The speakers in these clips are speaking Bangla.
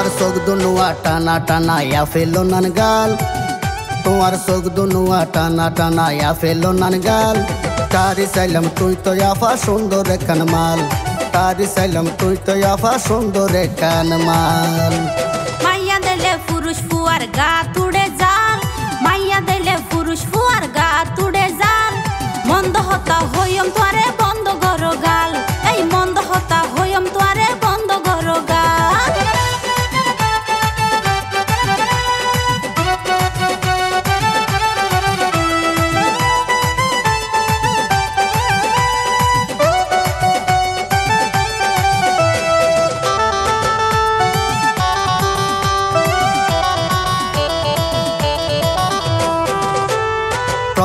তোমার চোখ দুনুয়া টানা টানা ইয়া ফেলো নান গাল তোমার চোখ দুনুয়া টানা টানা ইয়া ফেলো নান গাল তারি চাইলাম তুই তো আফা সুন্দর কানমাল তারি চাইলাম তুই তো আফা সুন্দর কানমাল মাইয়া দিলে পুরুষ ফুয়ার গা তুড়ে যাল মাইয়া দিলে পুরুষ ফুয়ার গা তুড়ে যাল মন্দ হতা হইম তোরে বন্ধ গরো গাল এই মন্দ হতা হইম তোরে বন্ধ গরো গাল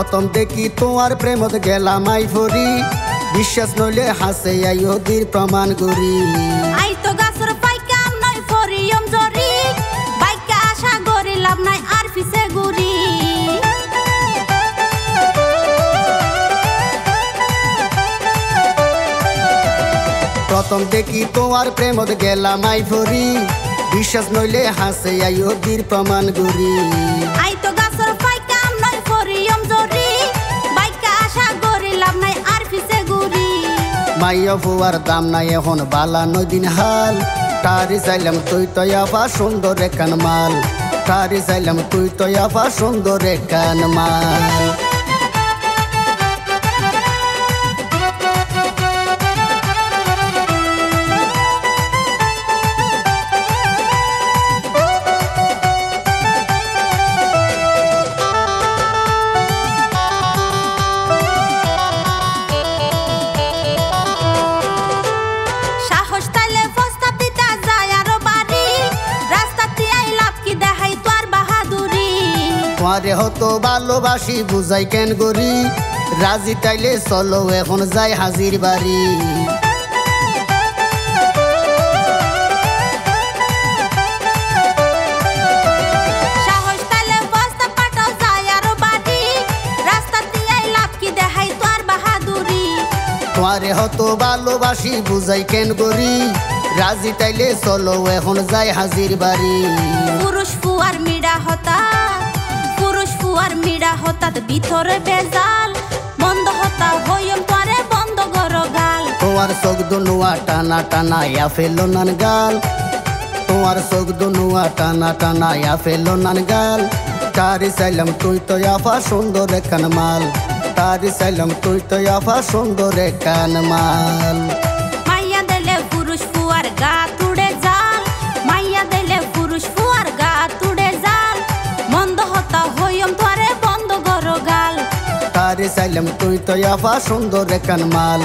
প্রথম দেখি তোমার প্রেমত গেলাম আই ভরি বিশ্বাস নইলে হাসে আই ওদির প্রমাণ করি আই তো গাছর পাইকাম নয় ফরিয়ম জরি বাইকা আশা গরি লাভ নাই আর ফিসে গুরি প্রথম দেখি তোমার প্রেমত গেলাম আই ভরি বিশ্বাস নইলে হাসে আই ওদির প্রমাণ করি আই তো গাছর পাইকাম নয় ফরিয়ম জরি বাইকা আশা গরি লাভ নাই আর ফিসে গুরি মাইয়া ফুয়ার দাম নাই এখন বালা নদিন হাল তারি চাইলাম তুই তো আফা সুন্দর কানমাল তারি চাইলাম তুই তো আফা সুন্দর কানমাল তোমারে হতো ভালোবাসি বুঝাই কেন গরি রাজি তাইলে চলো এখন যাই হাজির বাড়ি তোমারে হতো ভালোবাসি বুঝাই কেন গরি রাজি তাইলে চলো এখন যাই হাজির বাড়ি পুরুষ ফুয়ার মিডা হতা পুরুষ ফুয়ার মিডা হতা ভিতরে বেজাল বন্ধ হতা হইম তোরে বন্ধ গরো গাল তোমার চোখ দুনুয়া টানা টানা ইয়া ফেলো নান গাল তোমার চোখ দুনুয়া টানা টানা ইয়া ফেলো নান গাল তারি চাইলাম তুই তো আফা সুন্দর কানমাল তারি চাইলাম তুই তো আফা সুন্দর কানমাল মাইয়া দিলে পুরুষ ফুয়ার গা তুড়ে যাল মাইয়া দিলে পুরুষ ফুয়ার গা তুড়ে যাল বন্ধ হতা হইম তোরে বন্ধ গরো গাল তারি চাইলাম তুই তো আফা সুন্দর কানমাল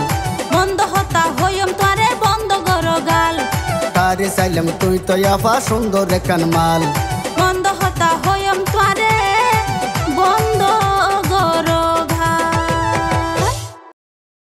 বন্ধ হতা হইম তোরে বন্ধ গরো গাল তারি চাইলাম তুই তো আফা সুন্দর কানমাল বন্ধ